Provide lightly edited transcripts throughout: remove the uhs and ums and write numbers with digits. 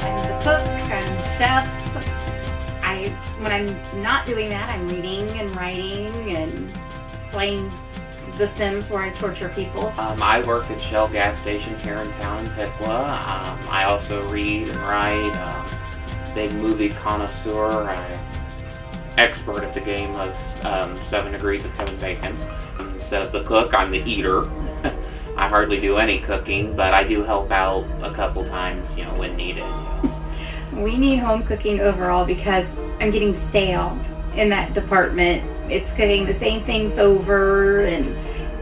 I'm the cook, I'm the chef. When I'm not doing that, I'm reading and writing and playing The Sims where I torture people. I work at Shell gas station here in town in Piqua. I also read and write. Big movie connoisseur. I'm expert at the game of 7 Degrees of Kevin Bacon. Instead of the cook, I'm the eater. I hardly do any cooking, but I do help out a couple times, when needed. Yes. We need home cooking overall because I'm getting stale in that department. It's cooking the same things over and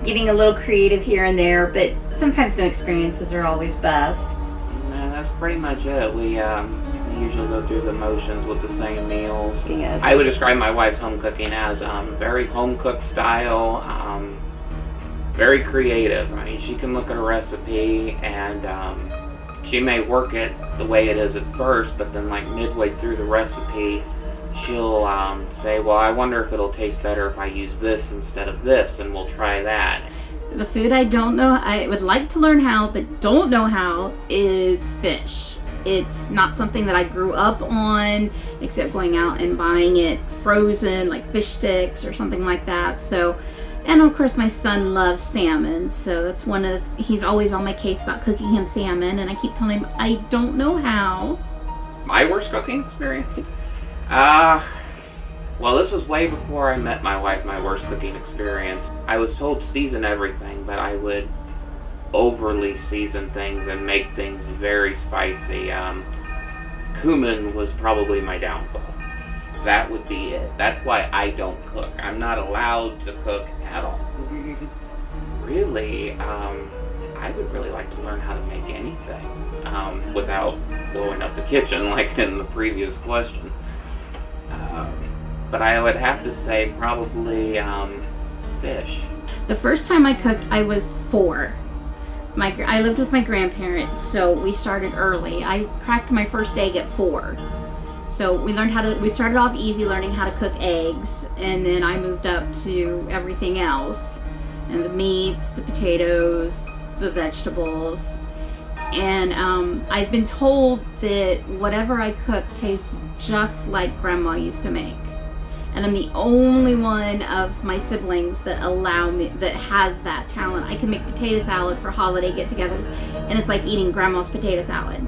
getting a little creative here and there, but sometimes new experiences are always best. And that's pretty much it. We usually go through the motions with the same meals. Yes. I would describe my wife's home cooking as very home cooked style, very creative. I mean, she can look at a recipe and she may work it the way it is at first, but then like midway through the recipe, she'll say, well, I wonder if it'll taste better if I use this instead of this, and we'll try that. The food I don't know, I would like to learn how, but don't know how, is fish. It's not something that I grew up on, except going out and buying it frozen, like fish sticks or something like that. So, and of course my son loves salmon, so that's he's always on my case about cooking him salmon, and I keep telling him I don't know how. My worst cooking experience? Well, this was way before I met my wife, my worst cooking experience. I was told to season everything, but I would overly season things and make things very spicy. Cumin was probably my downfall. That would be it. That's why I don't cook. I'm not allowed to cook at all. Really, I would really like to learn how to make anything without blowing up the kitchen like in the previous question. But I would have to say probably fish. The first time I cooked, I was 4. I lived with my grandparents, so we started early. I cracked my first egg at 4. So we started off easy learning how to cook eggs, and then I moved up to everything else. And the meats, the potatoes, the vegetables. And I've been told that whatever I cook tastes just like Grandma used to make. And I'm the only one of my siblings that has that talent. I can make potato salad for holiday get-togethers, and it's like eating Grandma's potato salad.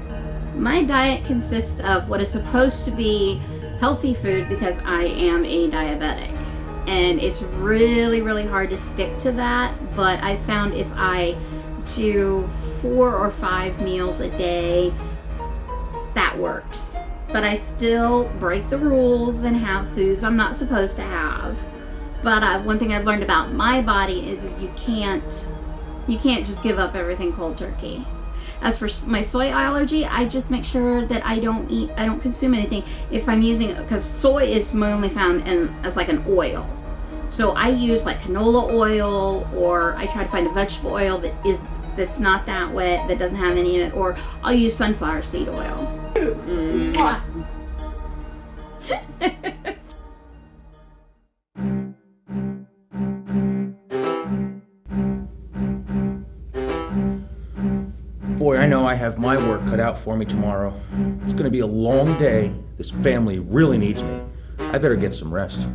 My diet consists of what is supposed to be healthy food because I am a diabetic. And it's really, really hard to stick to that, but I found if I do 4 or 5 meals a day, that works. But I still break the rules and have foods I'm not supposed to have. But one thing I've learned about my body is you can't just give up everything cold turkey. As for my soy allergy, I just make sure that I don't consume anything if I'm using it, because soy is mainly found as like an oil. So I use like canola oil, or I try to find a vegetable oil that's not that wet, that doesn't have any in it, or I'll use sunflower seed oil. Boy, I know I have my work cut out for me tomorrow. It's gonna be a long day. This family really needs me. I better get some rest.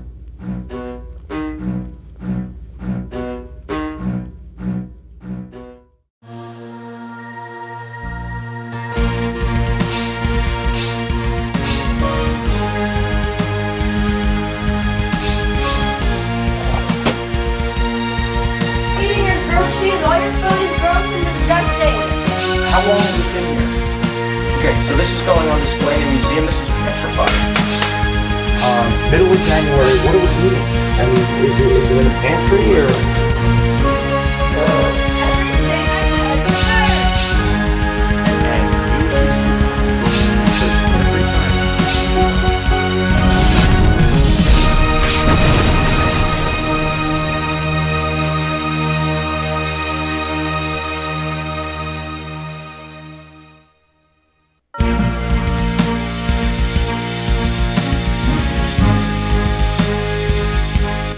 How long has it been here? Okay, so this is going on display in a museum. This is petrified. Middle of January, what are we eating? I mean, is it in the pantry or?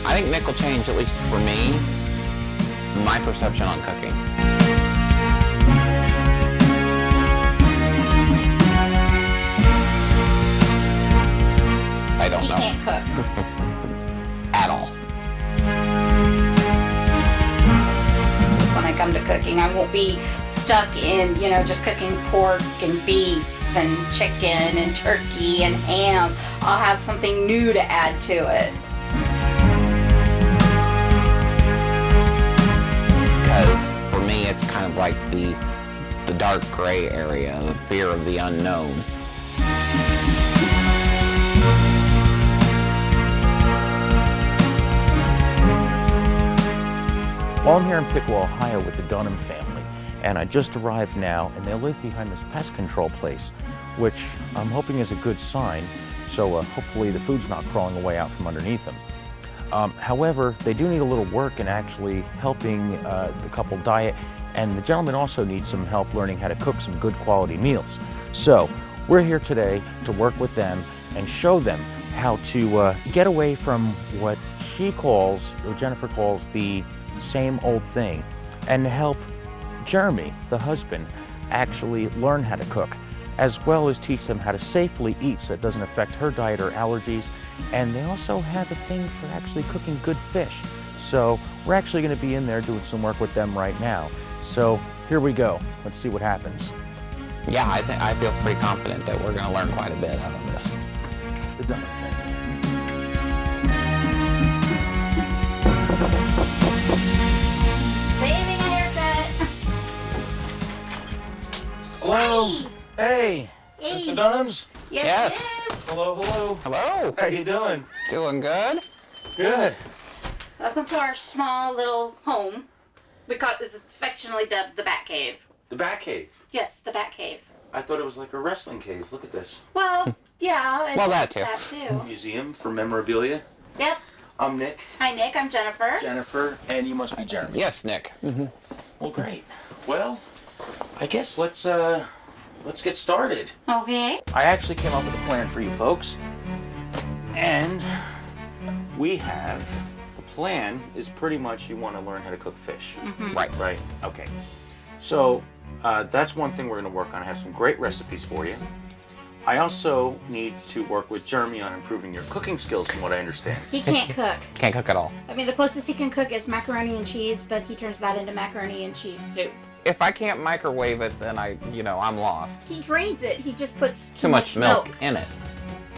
I think Mick will change, at least for me, my perception on cooking. At all. When I come to cooking, I won't be stuck in, just cooking pork and beef and chicken and turkey and ham. I'll have something new to add to it. Because for me, it's kind of like the dark gray area, the fear of the unknown. Well, I'm here in Piqua, Ohio with the Dunham family, and I just arrived now, and they live behind this pest control place, which I'm hoping is a good sign, so hopefully the food's not crawling away out from underneath them. However, they do need a little work in actually helping the couple diet, and the gentleman also needs some help learning how to cook some good quality meals. So we're here today to work with them and show them how to get away from what she calls, or Jennifer calls, the same old thing, and help Jeremy, the husband, actually learn how to cook, as well as teach them how to safely eat so it doesn't affect her diet or allergies. And they also have a thing for actually cooking good fish. So we're actually going to be in there doing some work with them right now. So here we go. Let's see what happens. Yeah, I feel pretty confident that we're going to learn quite a bit out of this. The Dunham family. Saving a haircut. Hello. Hey. Is this the Dunhams? Yes. It is. Hello, hello. Hello. How you doing? Doing good? Good. Welcome to our small little home. It's affectionately dubbed the Bat Cave. The Bat Cave. Yes, the Bat Cave. I thought it was like a wrestling cave. Look at this. Well, yeah. Well, that that's too. That too. Museum for memorabilia. Yep. I'm Nick. Hi, Nick. I'm Jennifer. Jennifer, and you must be Jeremy. Yes, Nick. Well, great. Well, I guess let's get started. Okay. I actually came up with a plan for you folks, and we have the plan is pretty much you want to learn how to cook fish. Right. Right. Okay. So that's one thing we're going to work on. I have some great recipes for you. I also need to work with Jeremy on improving your cooking skills, from what I understand. He can't cook. Can't cook at all. I mean, the closest he can cook is macaroni and cheese, but he turns that into macaroni and cheese soup. If I can't microwave it, then I'm lost. He drains it. He just puts Too much milk in it.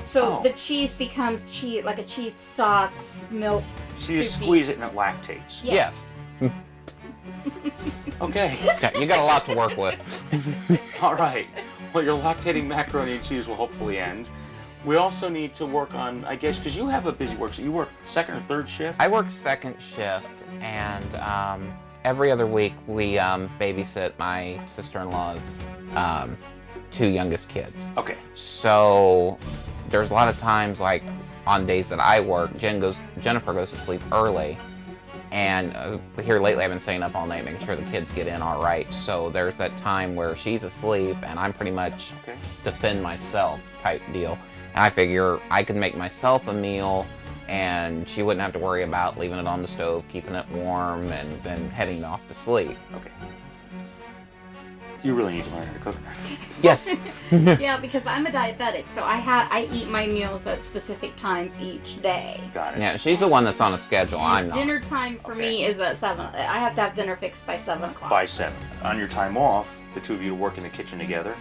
So Oh. the cheese becomes cheese, like a cheese sauce, milk. So you soupy. squeeze it and it lactates. Yes. Okay. Okay, you got a lot to work with. All right. Well, your lactating macaroni and cheese will hopefully end. We also need to work on, I guess, because you have a busy work. So you work second or third shift? I work second shift, and every other week we babysit my sister-in-law's two youngest kids. Okay. So there's a lot of times, like on days that I work, Jennifer goes to sleep early, and here lately I've been staying up all night making sure the kids get in all right. So there's that time where she's asleep and I'm pretty much defend myself type deal. And I figure I could make myself a meal and she wouldn't have to worry about leaving it on the stove, keeping it warm, and then heading off to sleep. Okay. You really need to learn how to cook. Yes. Yeah, because I'm a diabetic, so I eat my meals at specific times each day. Got it. Yeah, she's the one that's on a schedule. I'm not. Dinner time for me is at 7. I have to have dinner fixed by 7 o'clock. By 7. On your time off, the two of you to work in the kitchen together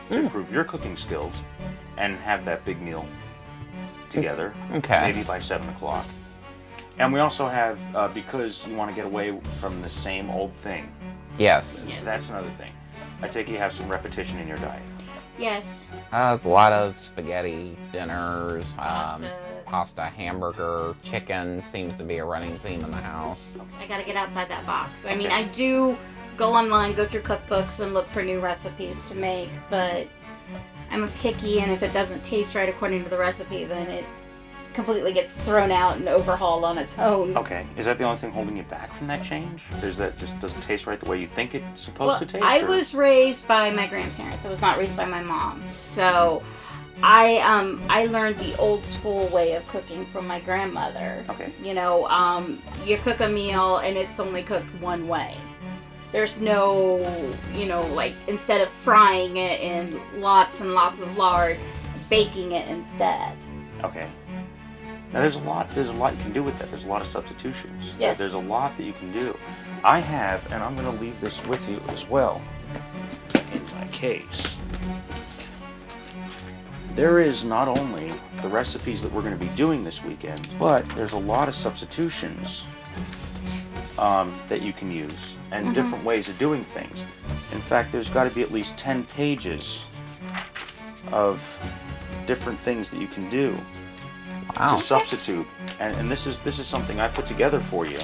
to improve your cooking skills and have that big meal together. Okay. Maybe by 7 o'clock. And we also have, because you want to get away from the same old thing. Yes. Yes. That's another thing. I take it you have some repetition in your diet. Yes. A lot of spaghetti dinners, Pasta. pasta, hamburger, chicken seems to be a running theme in the house. I gotta get outside that box. I mean, Okay. I do go online, go through cookbooks, and look for new recipes to make, but I'm a picky, and if it doesn't taste right according to the recipe, then it completely gets thrown out and overhauled on its own. Okay. Is that the only thing holding you back from that change? Is that just doesn't taste right the way you think it's supposed to taste? I or- was raised by my grandparents. I was not raised by my mom. So I learned the old school way of cooking from my grandmother. Okay. You know, you cook a meal and it's only cooked one way. There's no, like instead of frying it in lots and lots of lard, baking it instead. Okay. Now there's a lot you can do with that. There's a lot of substitutions. Yes. There's a lot that you can do. I have, and I'm going to leave this with you as well in my case. There is not only the recipes that we're going to be doing this weekend, but there's a lot of substitutions that you can use and different ways of doing things. In fact, there's got to be at least 10 pages of different things that you can do to substitute. And this is something I put together for you.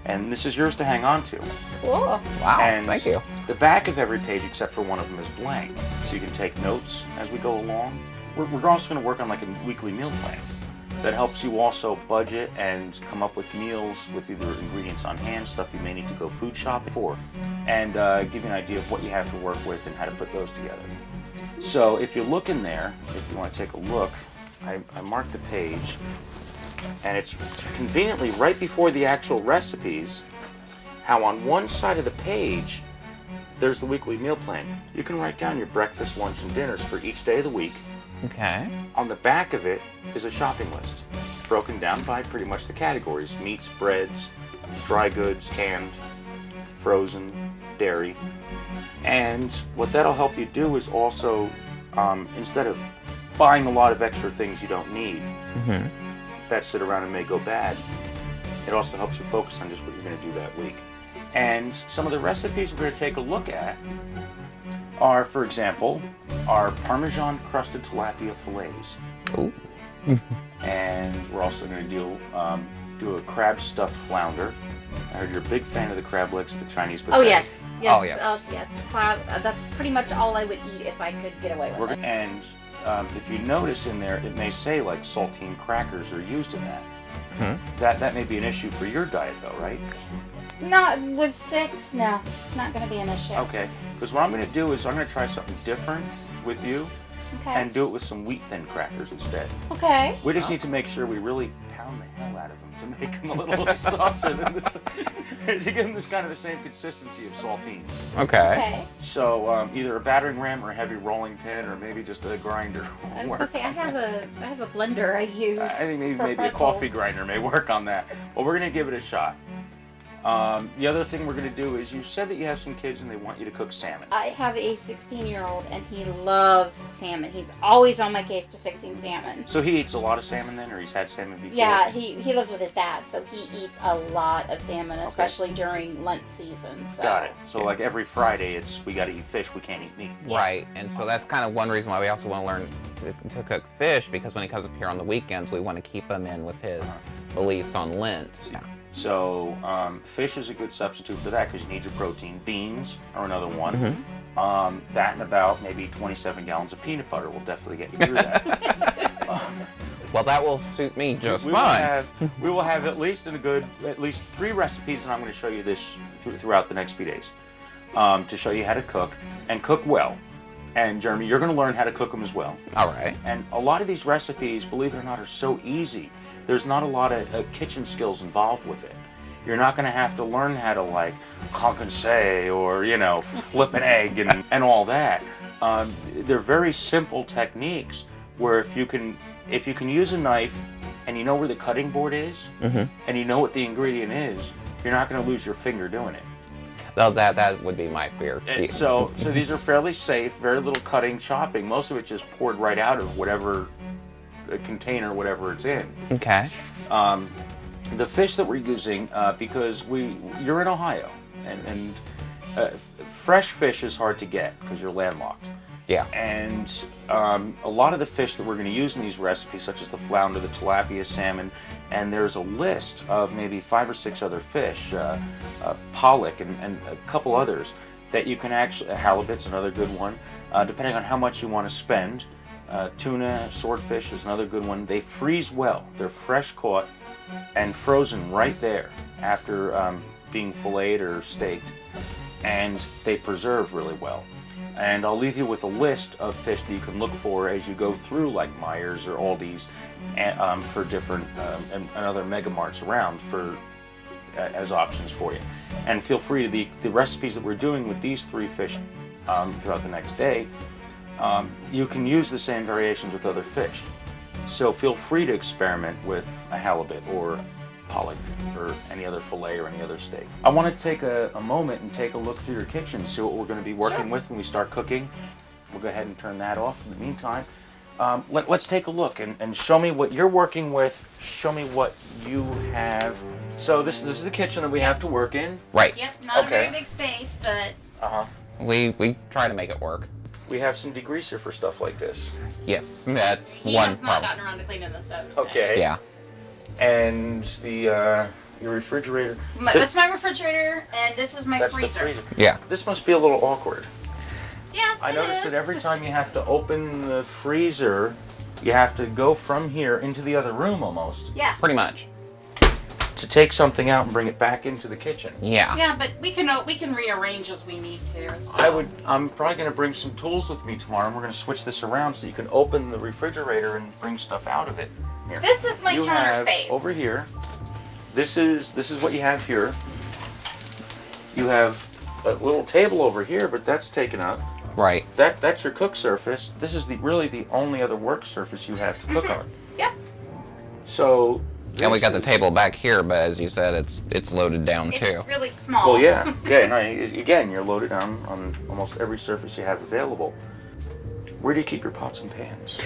And this is yours to hang on to. Cool. Wow, And thank you. the back of every page, except for one of them, is blank. So you can take notes as we go along. We're also going to work on like a weekly meal plan that helps you also budget and come up with meals with either ingredients on hand, stuff you may need to go food shopping for, and give you an idea of what you have to work with and how to put those together. So if you look in there, if you want to take a look, I marked the page, and it's conveniently right before the actual recipes, how on one side of the page, there's the weekly meal plan. You can write down your breakfast, lunch, and dinners for each day of the week. Okay. On the back of it is a shopping list, broken down by pretty much the categories: meats, breads, dry goods, canned, frozen, dairy. And what that'll help you do is also, instead of buying a lot of extra things you don't need that sit around and may go bad, it also helps you focus on just what you're going to do that week. And some of the recipes we're going to take a look at are, for example, our Parmesan crusted tilapia fillets. Ooh. And we're also going to do a crab stuffed flounder. I heard you're a big fan of the crab legs at the Chinese buffet. Oh yes, yes, Oh, yes. yes. Cloud, that's pretty much all I would eat if I could get away with it. And if you notice in there, it may say like saltine crackers are used in that. That may be an issue for your diet though, right? Not with 6, no. It's not going to be an issue. Okay, because what I'm going to do is I'm going to try something different with you Okay. and do it with some wheat thin crackers instead. Okay. We just need to make sure we really pound the hell out of them to make them a little softer than this, to give them this kind of the same consistency of saltines. Okay. Okay. So either a battering ram or a heavy rolling pin or maybe just a grinder I will was work. gonna say I have a blender I use. I think maybe for a pretzels. coffee grinder may work on that. Well, we're going to give it a shot. The other thing we're going to do is you said that you have some kids and they want you to cook salmon. I have a 16-year-old and he loves salmon. He's always on my case to fix him salmon. So he eats a lot of salmon then, or he's had salmon before? Yeah, he lives with his dad, so he eats a lot of salmon, especially during Lent season. So. Got it. So like every Friday, we got to eat fish. We can't eat meat. Right, and so that's kind of one reason why we also want to learn to cook fish, because when he comes up here on the weekends, we want to keep him in with his beliefs on Lent. Yeah. So fish is a good substitute for that because you need your protein. Beans are another one. That and about maybe 27 gallons of peanut butter will definitely get you through that. Well, that will suit me just we fine. We will have at least 3 recipes, and I'm going to show you this throughout the next few days to show you how to cook and cook well. And Jeremy, you're going to learn how to cook them as well. All right. And a lot of these recipes, believe it or not, are so easy. There's not a lot of kitchen skills involved with it. You're not going to have to learn how to like concasse or, you know, flip an egg and all that. They're very simple techniques where if you can use a knife and you know where the cutting board is and you know what the ingredient is, you're not going to lose your finger doing it. Well, that would be my fear. So these are fairly safe, very little cutting, chopping. Most of it just poured right out of whatever container, whatever it's in. Okay. The fish that we're using, because you're in Ohio, and fresh fish is hard to get because you're landlocked. Yeah. And a lot of the fish that we're going to use in these recipes, such as the flounder, the tilapia, salmon, and there's a list of maybe 5 or 6 other fish, pollock and a couple others that you can actually, halibut's another good one, depending on how much you want to spend. Tuna, swordfish is another good one. They freeze well. They're fresh caught and frozen right there after being filleted or steaked, and they preserve really well. And I'll leave you with a list of fish that you can look for as you go through, like Myers or Aldi's, for different and other mega marts around as options for you. And feel free to the recipes that we're doing with these 3 fish throughout the next day. You can use the same variations with other fish. So feel free to experiment with a halibut or pollock or any other fillet or any other steak. I want to take a moment and take a look through your kitchen, see what we're going to be working with when we start cooking. We'll go ahead and turn that off. In the meantime, let's take a look and show me what you're working with. Show me what you have. So this is the kitchen that we have to work in. Right. Yep, not Okay. a very big space, but We try to make it work. We have some degreaser for stuff like this. Yes, that's he one has not problem. gotten around to cleaning the stove today. Okay. Yeah. And the your refrigerator. That's my refrigerator, and this is my That's freezer. the freezer. Yeah. This must be a little awkward. Yes, I it noticed is. that every time you have to open the freezer, you have to go from here into the other room almost Yeah. Pretty much. to take something out and bring it back into the kitchen. Yeah. Yeah, but we can rearrange as we need to. So. I'm probably going to bring some tools with me tomorrow, and we're going to switch this around so you can open the refrigerator and bring stuff out of it. Here. This is my you counter have space. over here. This is what you have here. You have a little table over here, but that's taken up. Right. That's your cook surface. This is really the only other work surface you have to cook on. Yep. So. And we this got the is- table back here, but as you said, it's loaded down too. It's really small. Well, yeah. No, again, you're loaded on almost every surface you have available. Where do you keep your pots and pans?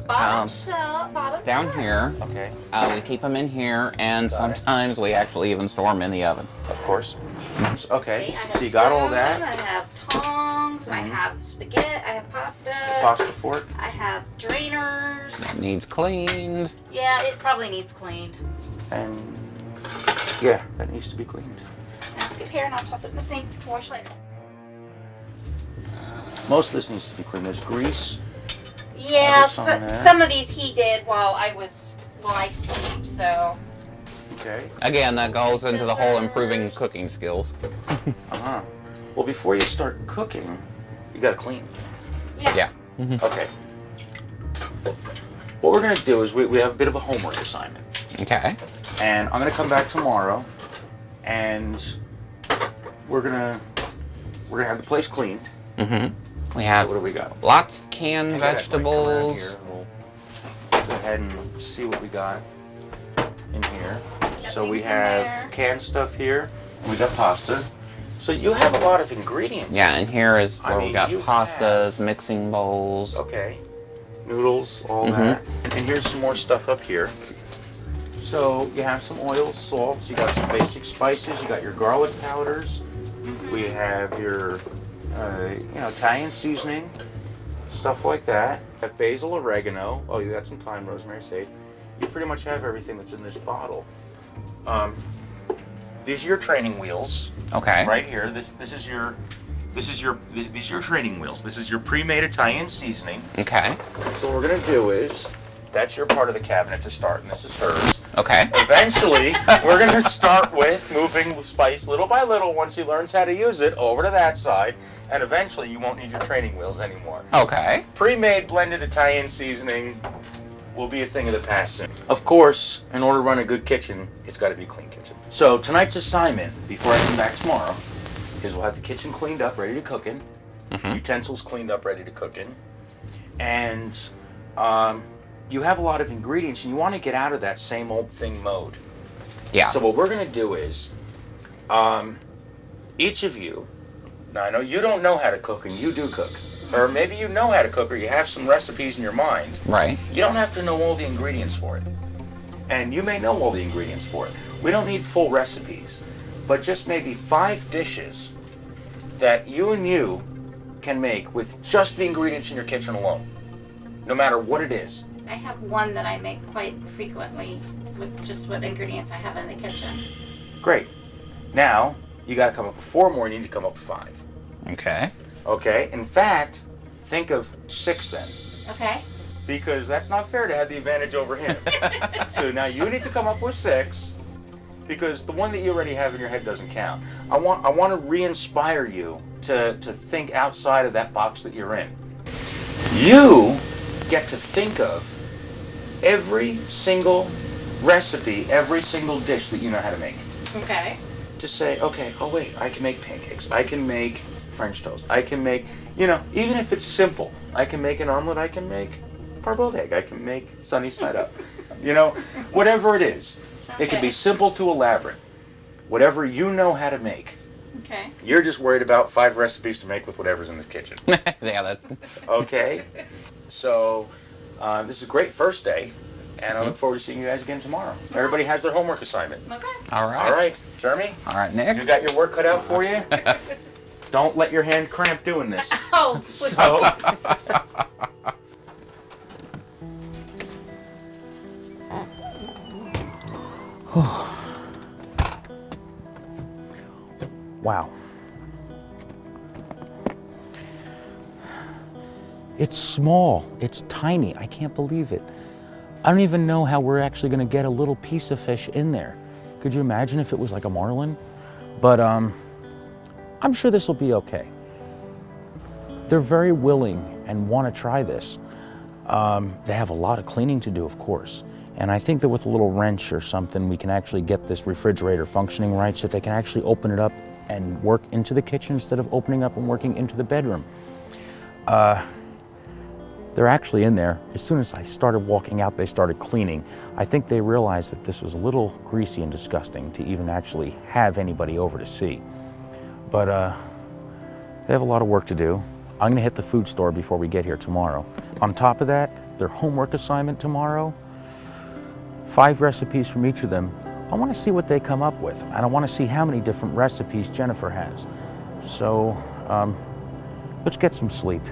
Bottom shelf, bottom Down drawer. here, Okay, we keep them in here, and Got it. sometimes we actually even store them in the oven. of course. Okay, See, I have so you got all spoons, that. I have tongs. I Mhm. have spaghetti. I have pasta. Pasta fork. I have drainers. Needs cleaned. Yeah, it probably needs cleaned. And yeah, that needs to be cleaned. Now, get here and I'll toss it in the sink. Wash later. Most of this needs to be cleaned. There's grease. Yeah, this on there. some of these he did while I sleep. So Okay. Again, that goes into the whole improving cooking skills. Uh-huh. Well, before you start cooking, you gotta clean. yeah. Yeah. Okay. What we're gonna do is we have a bit of a homework assignment. Okay. And I'm gonna come back tomorrow, and we're gonna have the place cleaned. Mm-hmm. We So have what do we got? lots of canned Hang on, wait, come around vegetables. here. We'll go ahead and see what we got in here. So we things in have there. canned stuff here. We got pasta. So you have a lot of ingredients. Yeah, and here is I where we mean, got you pastas, mixing bowls. Okay. Noodles, all Mhm. that. And here's some more stuff up here. So you have some oils, salts, you got some basic spices, you got your garlic powders. We have your, Italian seasoning, stuff like that. You have basil, oregano. Oh, you got some thyme, rosemary, sage. You pretty much have everything that's in this bottle. These are your training wheels. Okay. Right here. These are your training wheels. This is your pre-made Italian seasoning. Okay. So what we're gonna do is, that's your part of the cabinet to start, and this is hers. Okay. Eventually, we're gonna start with moving the spice little by little. Once he learns how to use it, over to that side, and eventually you won't need your training wheels anymore. Okay. Pre-made blended Italian seasoning will be a thing of the past soon. Of course, in order to run a good kitchen, it's got to be a clean kitchen. So tonight's assignment, before I come back tomorrow, is we'll have the kitchen cleaned up, ready to cook in, utensils cleaned up, ready to cook in, and you have a lot of ingredients, and you want to get out of that same old thing mode. Yeah. So what we're going to do is, each of you, now I know you don't know how to cook, and you do cook, or maybe you know how to cook, or you have some recipes in your mind. Right. You don't have to know all the ingredients for it. And you may know all the ingredients for it. We don't need full recipes, but just maybe 5 dishes that you can make with just the ingredients in your kitchen alone, no matter what it is. I have one that I make quite frequently with just what ingredients I have in the kitchen. Great. Now, you got to come up with 4 more, and you need to come up with 5. Okay. Okay? In fact, think of 6 then. Okay. Because that's not fair to have the advantage over him. So now you need to come up with 6, because the one that you already have in your head doesn't count. I want to re-inspire you to think outside of that box that you're in. You get to think of every single recipe, every single dish that you know how to make. Okay. To say, okay, oh wait, I can make pancakes, I can make French toast, I can make, even if it's simple, I can make an omelet, I can make hard-boiled egg. I can make sunny side up. You know, whatever it is. It can be simple to elaborate. Whatever you know how to make. Okay. You're just worried about 5 recipes to make with whatever's in this kitchen. Yeah, that. Okay? So, this is a great first day, and I look forward to seeing you guys again tomorrow. Everybody has their homework assignment. Okay. All right. All right, Jeremy? All right, Nick. You got your work cut out for you? Don't let your hand cramp doing this. Oh, So, wow. It's small. It's tiny. I can't believe it. I don't even know how we're actually going to get a little piece of fish in there. Could you imagine if it was like a marlin? But I'm sure this will be okay. They're very willing and want to try this. They have a lot of cleaning to do, of course. And I think that with a little wrench or something, we can actually get this refrigerator functioning right so that they can actually open it up and work into the kitchen instead of opening up and working into the bedroom. They're actually in there. As soon as I started walking out, they started cleaning. I think they realized that this was a little greasy and disgusting to even actually have anybody over to see. But they have a lot of work to do. I'm gonna hit the food store before we get here tomorrow. On top of that, their homework assignment tomorrow, 5 recipes from each of them. I wanna see what they come up with, and I wanna see how many different recipes Jennifer has. So, let's get some sleep.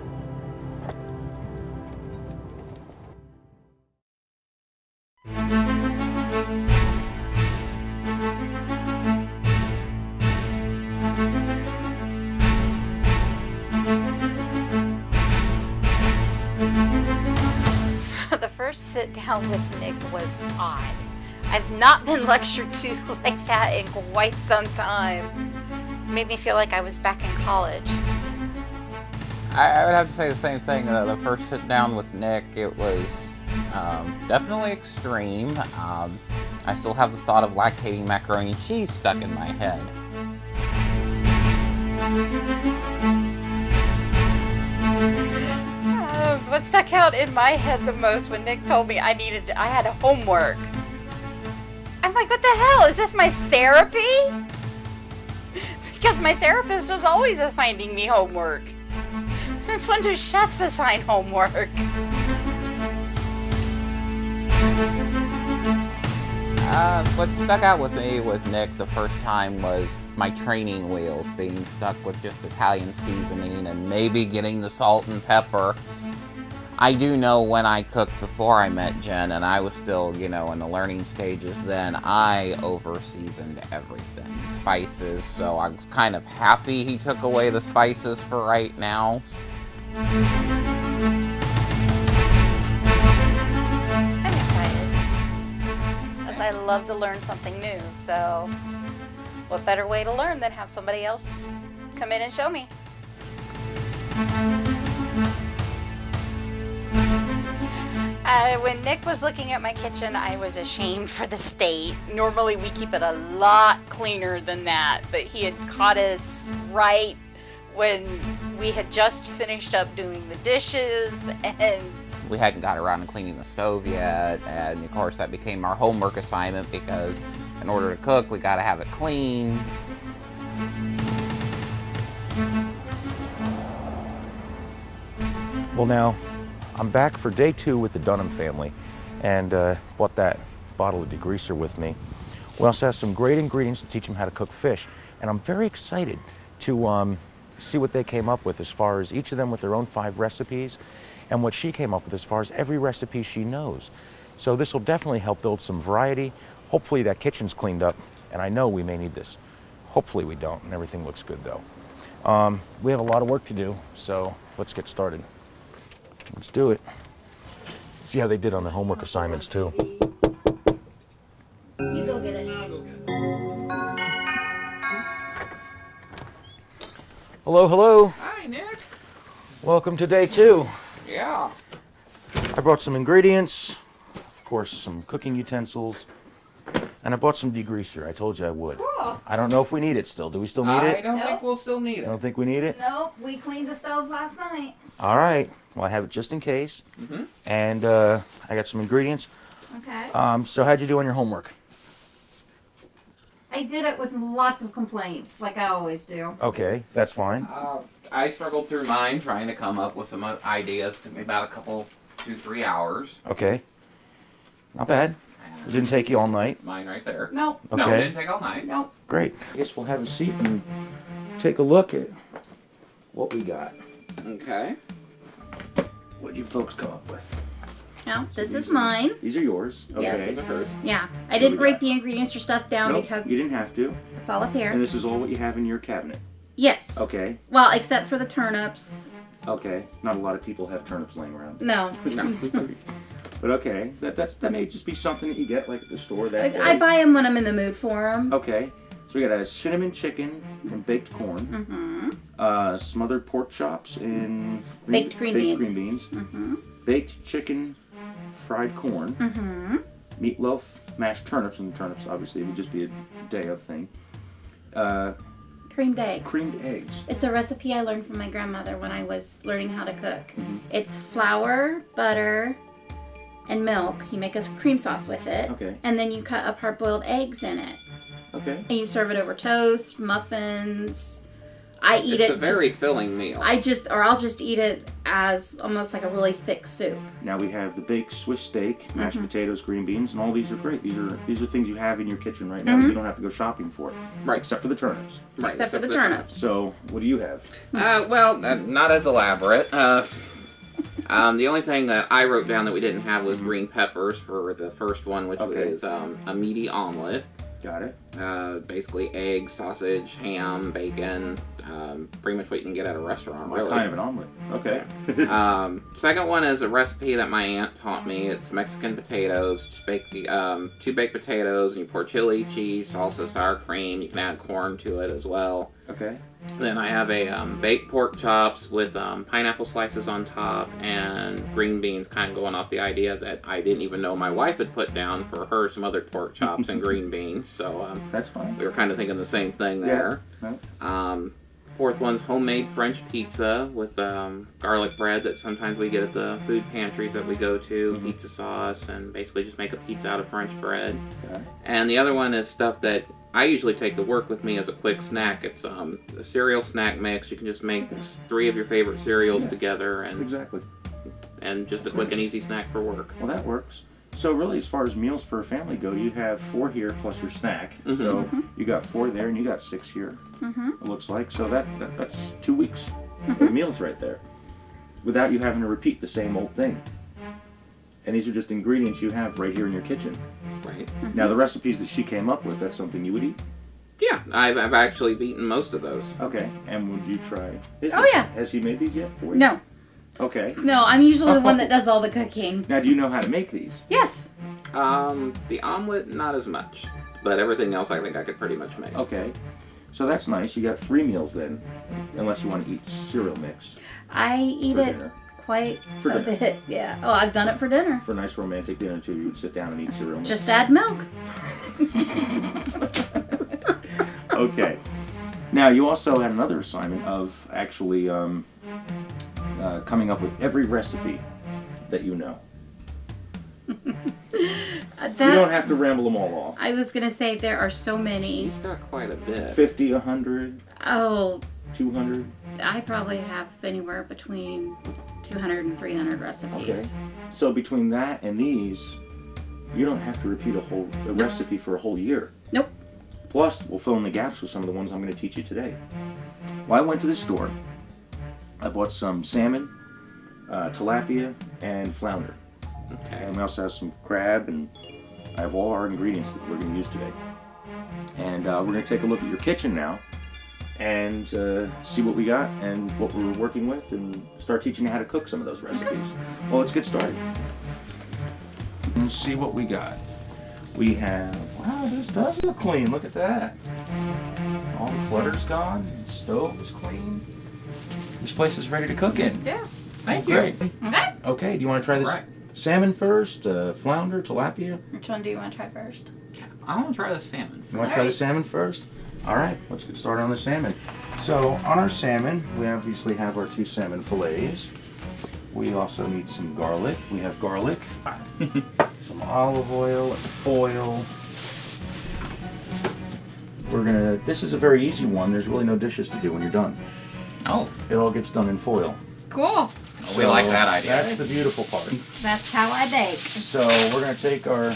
The first sit down with Nick was odd. I've not been lectured to like that in quite some time. It made me feel like I was back in college. I would have to say the same thing. The first sit down with Nick, it was definitely extreme. I still have the thought of lactating macaroni and cheese stuck in my head. What stuck out in my head the most when Nick told me I had homework. I'm like, what the hell? Is this my therapy? Because my therapist is always assigning me homework. Since when do chefs assign homework? What stuck out with me with Nick the first time was my training wheels being stuck with just Italian seasoning and maybe getting the salt and pepper. I do know when I cooked before I met Jen, and I was still, you know, in the learning stages then, I over-seasoned everything. Spices, so I was kind of happy he took away the spices for right now. I'm excited. Because I love to learn something new, so what better way to learn than have somebody else come in and show me? When Nick was looking at my kitchen, I was ashamed for the state. Normally we keep it a lot cleaner than that, but he had caught us right when we had just finished up doing the dishes, and We hadn't got around to cleaning the stove yet, and of course that became our homework assignment because in order to cook, we gotta have it cleaned. Well, now, I'm back for day 2 with the Dunham family, and brought that bottle of degreaser with me. We also have some great ingredients to teach them how to cook fish, and I'm very excited to see what they came up with as far as each of them with their own 5 recipes, and what she came up with as far as every recipe she knows. So this will definitely help build some variety. Hopefully that kitchen's cleaned up, and I know we may need this. Hopefully we don't, and everything looks good though. We have a lot of work to do, so let's get started. Let's do it. See how they did on the homework assignments too. You go get it. Hello, hello. Hi, Nick. Welcome to day 2. Yeah. I brought some ingredients, of course, some cooking utensils, and I bought some degreaser. I told you I would. Cool. I don't know if we need it still. Do we still need I it? don't Nope. think we'll still need I it. don't think we need it. Nope, we cleaned the stove last night. All right. Well, I have it just in case. Mm-hmm. And I got some ingredients. Okay. So how'd you do on your homework? I did it with lots of complaints, like I always do. Okay, that's fine. I struggled through mine trying to come up with some ideas. Took me about 2-3 hours. Okay. Not bad. It didn't take you all night. Mine right there. Nope. Okay. No, it didn't take all night. Nope. Great. I guess we'll have a seat and take a look at what we got. Okay. What did you folks come up with? Now, this is mine. These are yours. Yes. Okay. Those are hers. Yeah. I What didn't we write got? the ingredients or stuff down Nope, because you didn't have to. it's all up And here. this is all what you have in your cabinet. Yes. Okay. Well, except for the turnips. Okay. Not a lot of people have turnips laying around. No. But okay, that may just be something that you get like at the store that day. I buy them when I'm in the mood for them. Okay, so we got a cinnamon chicken and baked corn, smothered pork chops and Baked green beans. green beans, baked chicken, fried corn, meatloaf, mashed turnips, and turnips obviously would just be a day of thing. Creamed eggs. Creamed eggs. It's a recipe I learned from my grandmother when I was learning how to cook. It's flour, butter, and milk. You make a cream sauce with it. Okay. And then you cut up hard-boiled eggs in it. Okay. And you serve it over toast, muffins. I eat It's it a very filling meal. I'll just eat it as almost like a really thick soup. Now we have the baked Swiss steak, mashed potatoes, green beans, and all these are great. These are things you have in your kitchen right now. You don't have to go shopping for. Right. Except for the turnips. Right, Except for the turnips. So what do you have? Not as elaborate. The only thing that I wrote down that we didn't have was green peppers for the first one, which Okay. was a meaty omelet. Got it. Basically eggs, sausage, ham, bacon, pretty much what you can get at a restaurant, really. Kind of an omelet. Okay. Second one is a recipe that my aunt taught me. It's Mexican potatoes. Just bake the 2 baked potatoes, and you pour chili, cheese, salsa, sour cream. You can add corn to it as well. Okay. Then I have a baked pork chops with pineapple slices on top and green beans, kind of going off the idea that I didn't even know my wife had put down for her smothered pork chops and green beans. So That's fine. we were kind of thinking the same thing there. Fourth one's homemade French pizza with garlic bread that sometimes we get at the food pantries that we go to, pizza sauce, and basically just make a pizza out of French bread. Okay. And the other one is stuff that I usually take to work with me as a quick snack. It's a cereal snack mix. You can just make 3 of your favorite cereals together Exactly. and just a quick and easy snack for work. Well, that works. So really, as far as meals for a family go, you have 4 here plus your snack. So you got 4 there, and you got 6 here. It looks like so that's 2 weeks of meals right there, without you having to repeat the same old thing. And these are just ingredients you have right here in your kitchen. Right. Now, the recipes that she came up with, that's something you would eat? Yeah, I've actually eaten most of those. Okay. And would you try? Oh, yeah. Has he made these yet for you? No. Okay. No, I'm usually the one that does all the cooking. Now, do you know how to make these? Yes. The omelet, not as much. But everything else I think I could pretty much make. Okay. So that's nice. You got 3 meals then, unless you want to eat cereal mix I eat for it dinner. quite For a dinner. bit. Yeah. Oh, I've done it for dinner. For a nice romantic dinner too, you would sit down and eat cereal mix. Just add milk. Okay. Now you also had another assignment of actually coming up with every recipe that you know. You don't have to ramble them all off. I was gonna say there are so many. He's got quite a bit. 50, 100, Oh, 200. I probably have anywhere between 200 and 300 recipes. Okay. So between that and these, you don't have to repeat a recipe for a whole year. Nope. Plus, we'll fill in the gaps with some of the ones I'm going to teach you today. Well, I went to the store. I bought some salmon, tilapia, and flounder. Okay. And we also have some crab, and I have all our ingredients that we're going to use today. And we're going to take a look at your kitchen now and see what we got and what we're working with and start teaching you how to cook some of those recipes. Well, let's get started. Let's see what we got. We have, wow, this does look clean. Look at that. All the clutter's gone. The stove is clean. This place is ready to cook in. Yeah. Thank you. Great. Okay. Okay, do you want to try this Right. salmon first? Flounder, tilapia? Which one do you want to try first? I want to try the salmon. You want to try the salmon first? All right, let's get started on the salmon. So on our salmon, we obviously have our 2 salmon fillets. We also need some garlic. We have garlic, some olive oil and foil. This is a very easy one. There's really no dishes to do when you're done. Oh. It all gets done in foil. Cool. We like that idea. That's the beautiful part. That's how I bake. So we're going to take our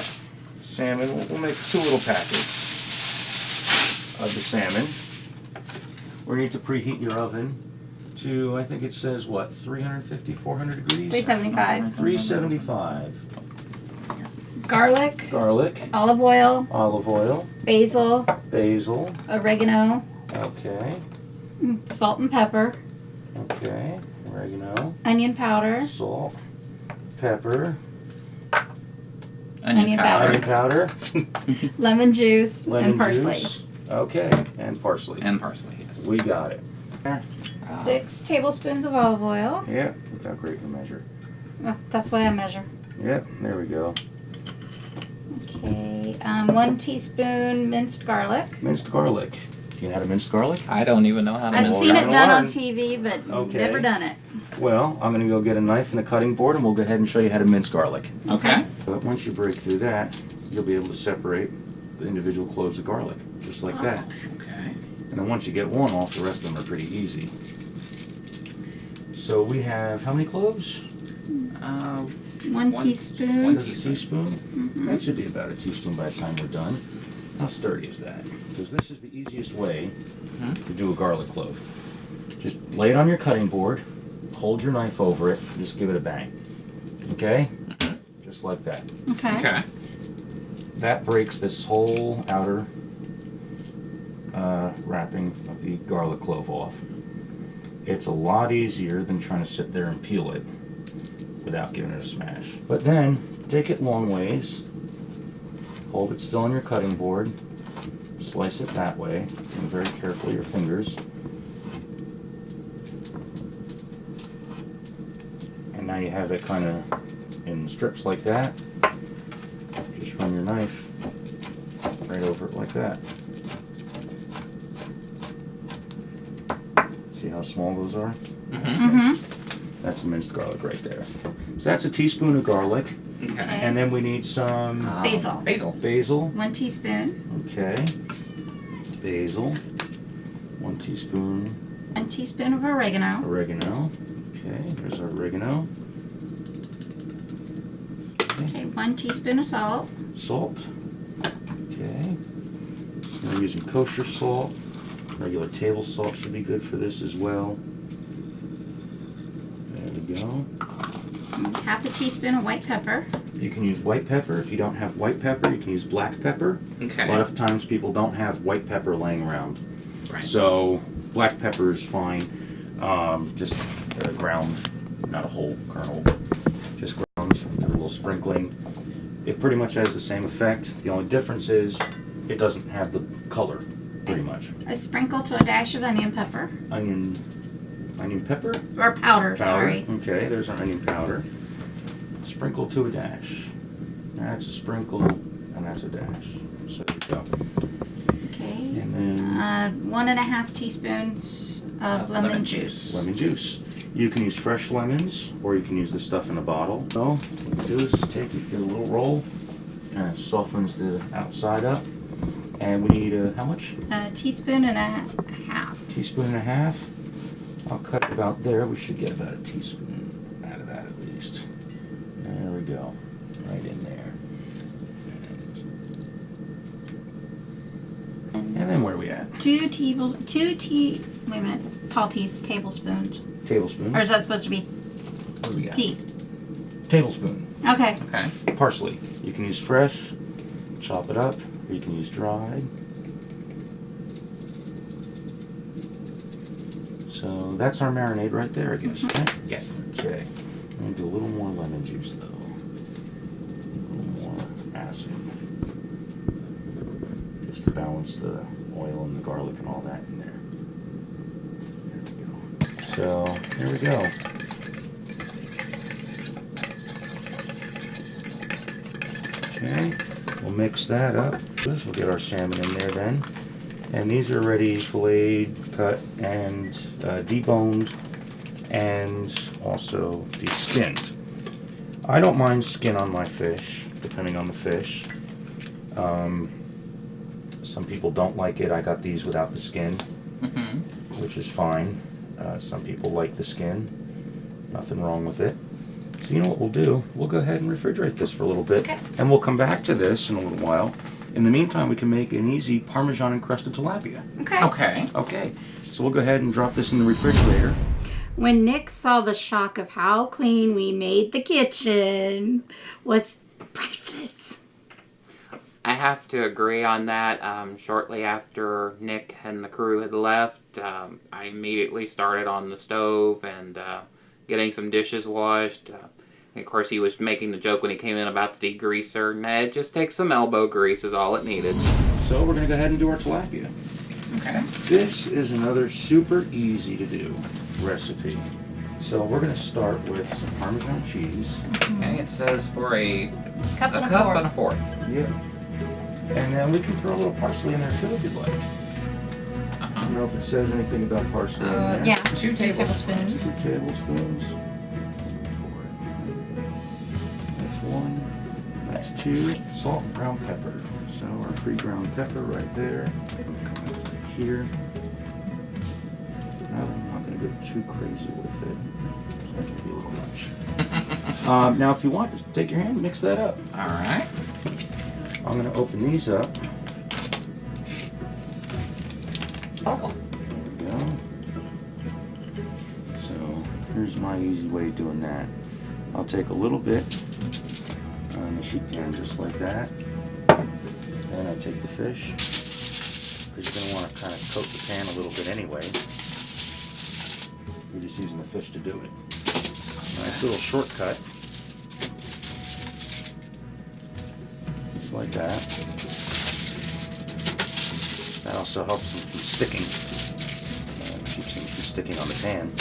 salmon. We'll make 2 little packets of the salmon. We need to preheat your oven to, I think it says, what, 350, 400 degrees? 375. 375. Garlic, Garlic, olive oil, olive oil, basil, basil. oregano, Okay, salt and pepper, okay. Oregano, onion powder, salt, pepper, onion powder, onion powder, lemon juice, lemon and parsley. juice. Okay, and parsley. And parsley, yes. We got it. 6 tablespoons of olive oil. Yeah, look how great you measure. Well, that's why I measure. Yep, there we go. Okay, 1 teaspoon minced garlic. Minced garlic. Do you know how to mince garlic? I don't even know how to I've mince seen we're it gonna done learn. on TV, but Okay. never done it. Well, I'm going to go get a knife and a cutting board, and we'll go ahead and show you how to mince garlic. Okay. But once you break through that, you'll be able to separate the individual cloves of garlic, just like that. Okay. And then once you get one off, the rest of them are pretty easy. So we have how many cloves? 1 teaspoon. One That's a teaspoon. That should be about a teaspoon by the time we're done. How sturdy is that? Because this is the easiest way to do a garlic clove. Just lay it on your cutting board, hold your knife over it, and just give it a bang. Okay? Just like that. Okay. Okay. That breaks this whole outer wrapping of the garlic clove off. It's a lot easier than trying to sit there and peel it without giving it a smash. But then, take it long ways, hold it still on your cutting board, slice it that way, and very carefully your fingers. And now you have it kind of in strips like that. Just run your knife right over it like that. See how small those are? That's a minced garlic right there. So that's a teaspoon of garlic. Okay. And then we need some Basil. Basil. basil. 1 teaspoon. Okay. Basil. 1 teaspoon 1 teaspoon of oregano. oregano. Okay, there's our oregano. Okay, 1 teaspoon of salt. Salt. Okay. We're using kosher salt. Regular table salt should be good for this as well. There we go. Half a teaspoon of white pepper. You can use white pepper. If you don't have white pepper, you can use black pepper. Okay. A lot of times people don't have white pepper laying around. Right. So black pepper is fine. Just ground, not a whole kernel. Just ground, give it a little sprinkling. It pretty much has the same effect. The only difference is it doesn't have the color, pretty much. A sprinkle to a dash of onion pepper. Onion pepper? Or powder, sorry. Okay, there's our onion powder. Sprinkle to a dash. That's a sprinkle, and that's a dash. So there we go. Okay. And then 1.5 teaspoons of lemon juice. lemon juice. You can use fresh lemons, or you can use the stuff in a bottle. So what you do is just take it, get a little roll, kind of softens the outside up. And we need how much? A teaspoon and a half. Teaspoon and a half. I'll cut it about there. We should get about a teaspoon out of that at least. There we go. Right in there. And then where are we at? Tablespoons. Tablespoons. Or is that supposed to be What do we got? tea? Tablespoon. Okay. Okay. Parsley. You can use fresh, chop it up, or you can use dried. So that's our marinade right there, I guess. Right? Yes. Okay. I'm going to do a little more lemon juice, though. A little more acid. Just to balance the oil and the garlic and all that in there. There we go. So, there we go. Okay. We'll mix that up. We'll get our salmon in there then. And these are already filleted, cut, and deboned and also be skinned. I don't mind skin on my fish, depending on the fish. Some people don't like it. I got these without the skin, which is fine. Some people like the skin. Nothing wrong with it. So you know what we'll do? We'll go ahead and refrigerate this for a little bit, Okay. and we'll come back to this in a little while. In the meantime, we can make an easy Parmesan encrusted tilapia. Okay. Okay. Okay, so we'll go ahead and drop this in the refrigerator. When Nick saw the shock of how clean we made the kitchen was priceless. I have to agree on that. Shortly after Nick and the crew had left, I immediately started on the stove and getting some dishes washed. Of course, he was making the joke when he came in about the degreaser. Nah, it just takes some elbow grease is all it needed. So we're going to go ahead and do our tilapia. Okay. This is another super easy to do recipe. So we're going to start with some Parmesan cheese. Okay, it says for a Cup and a cup fourth. and a fourth. Yeah. And then we can throw a little parsley in there too if you'd like. I don't know if it says anything about parsley in there. Yeah, 2 tablespoons. 2 tablespoons. That's 1. That's 2. Salt and ground pepper. So our pre-ground pepper right there. Here. No, I'm not going to go too crazy with it. So that can be a little much. Now, if you want, just take your hand and mix that up. All right. I'm going to open these up. Oh. There we go. So here's my easy way of doing that. I'll take a little bit on the sheet pan just like that. Then I take the fish, because you're going to want to kind of coat the pan a little bit anyway. You're just using the fish to do it. Nice little shortcut. Just like that. That also helps them from sticking. Keeps them from sticking on the pan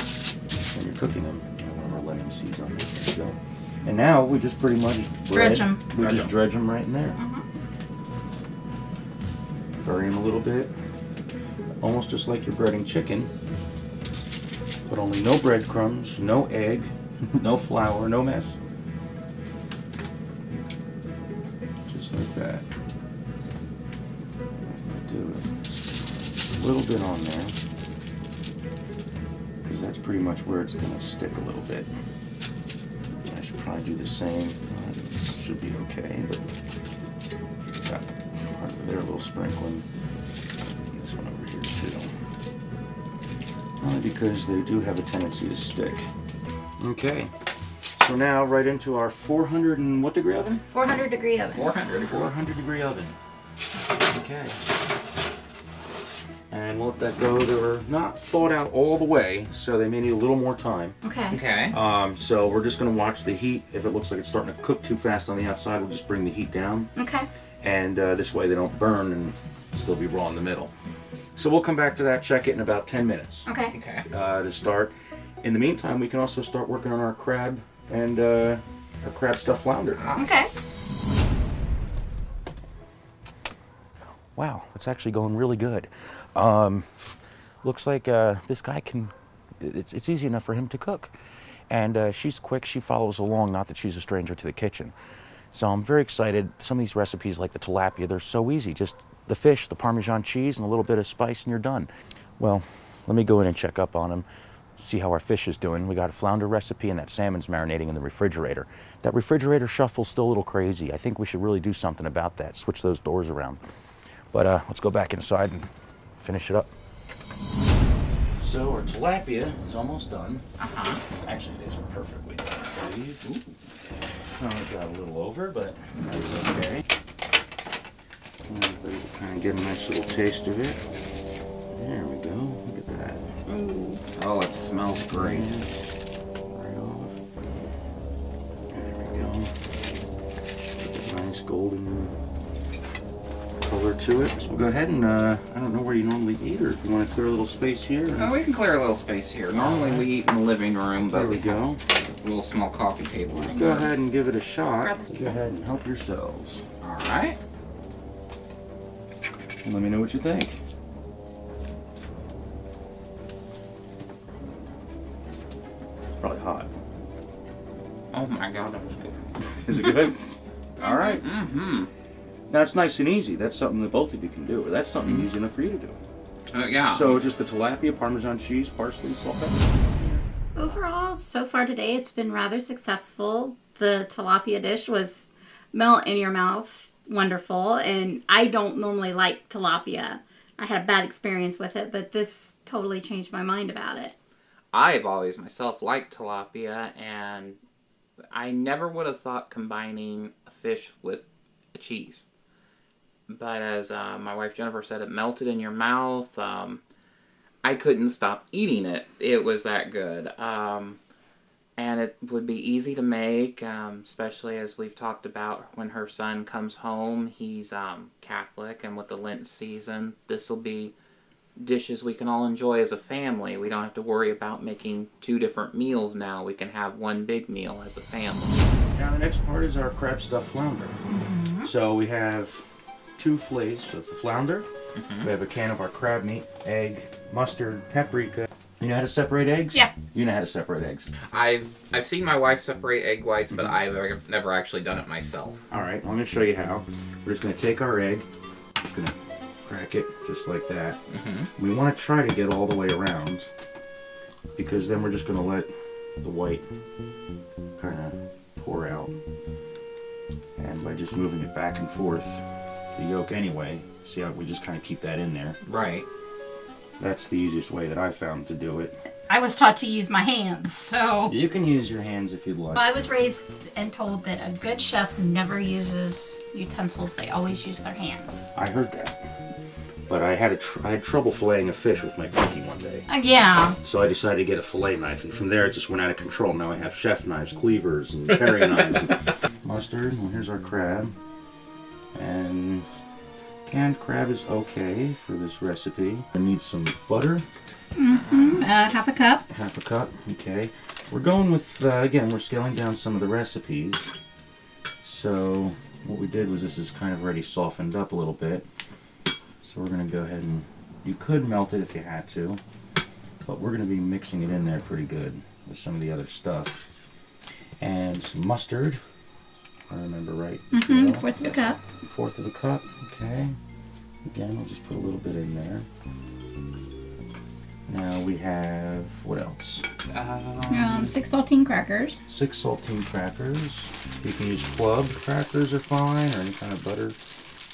when you're cooking them. One of our lemon seeds on this. There you go. And now we just pretty much Dredge 'em. We just dredge them right in there. Bury them a little bit. Almost just like you're breading chicken. But only no breadcrumbs, no egg, no flour, no mess. Just like that. Do a little bit on there, because that's pretty much where it's going to stick a little bit. I should probably do the same. This should be okay, but got part of there, a little sprinkling. This one over here too. Only because they do have a tendency to stick. Okay, so now right into our 400 and what degree oven? 400 degree oven. 400 degree oven. Okay. And we'll let that go. They're not thawed out all the way, so they may need a little more time. Okay. Okay. So we're just going to watch the heat. If it looks like it's starting to cook too fast on the outside, we'll just bring the heat down. Okay. And this way they don't burn and still be raw in the middle. So we'll come back to that, check it in about 10 minutes Okay. Okay. to start. In the meantime, we can also start working on our crab and our crab stuffed flounder. Okay. Wow, it's actually going really good. Looks like this guy can, it's easy enough for him to cook. And she's quick, she follows along, not that she's a stranger to the kitchen. So I'm very excited. Some of these recipes like the tilapia, they're so easy. Just the fish, the Parmesan cheese, and a little bit of spice and you're done. Well, let me go in and check up on him, see how our fish is doing. We got a flounder recipe and that salmon's marinating in the refrigerator. That refrigerator shuffle's still a little crazy. I think we should really do something about that, switch those doors around. But let's go back inside and finish it up. So our tilapia is almost done. Actually, it is perfectly done, I believe. So it got a little over, but that's okay. Everybody will kind of get a nice little taste of it. There we go. Look at that. Oh, it smells great. Right off. There we go. Get a nice golden color to it. So we'll go ahead and, I don't know where you normally eat, or if you want to clear a little space here. Oh, we can clear a little space here. Normally we eat in the living room, but There we go. have a little small coffee table. in Go here. ahead and give it a shot. Go ahead and help yourselves. All right. And let me know what you think. Probably hot. Oh my god, that was good. Is it good? All right. Mm-hmm. Now it's nice and easy. That's something that both of you can do. Or that's something easy enough for you to do. Yeah. So just the tilapia, Parmesan cheese, parsley, salt, pepper. Overall, so far today, it's been rather successful. The tilapia dish was melt in your mouth, wonderful. And I don't normally like tilapia. I had a bad experience with it, but this totally changed my mind about it. I've always myself liked tilapia, and I never would have thought combining a fish with a cheese. But as my wife Jennifer said, it melted in your mouth. I couldn't stop eating it. It was that good. And it would be easy to make, especially as we've talked about when her son comes home. He's Catholic, and with the Lent season, this will be dishes we can all enjoy as a family. We don't have to worry about making 2 different meals now. We can have one big meal as a family. Now the next part is our crab stuffed flounder. So we have 2 fillets of the flounder. We have a can of our crab meat, egg, mustard, paprika. You know how to separate eggs? Yeah. You know how to separate eggs. I've seen my wife separate egg whites, but I've never actually done it myself. All right, I'm going to show you how. We're just going to take our egg, just going to crack it just like that. We want to try to get all the way around, because then we're just going to let the white kind of pour out. And by just moving it back and forth, the yolk anyway, see how we just kind of keep that in there. Right. That's the easiest way that I found to do it. I was taught to use my hands, so... You can use your hands if you'd like. I was raised and told that a good chef never uses utensils. They always use their hands. I heard that. But I had trouble filleting a fish with my pinky one day. Yeah. So I decided to get a fillet knife, and from there it just went out of control. Now I have chef knives, cleavers, and paring knives. And mustard. Well, here's our crab. And canned crab is okay for this recipe. I need some butter. Half a cup. Half a cup, okay. We're going with, again, we're scaling down some of the recipes. So what we did was this is kind of already softened up a little bit. So we're going to go ahead and, you could melt it if you had to, but we're going to be mixing it in there pretty good with some of the other stuff. And some mustard, if I remember right. Fourth of a cup. 1/4 of a cup, okay. Again, we'll just put a little bit in there. Now we have, what else? 6 saltine crackers. 6 saltine crackers. You can use club crackers are fine, or any kind of butter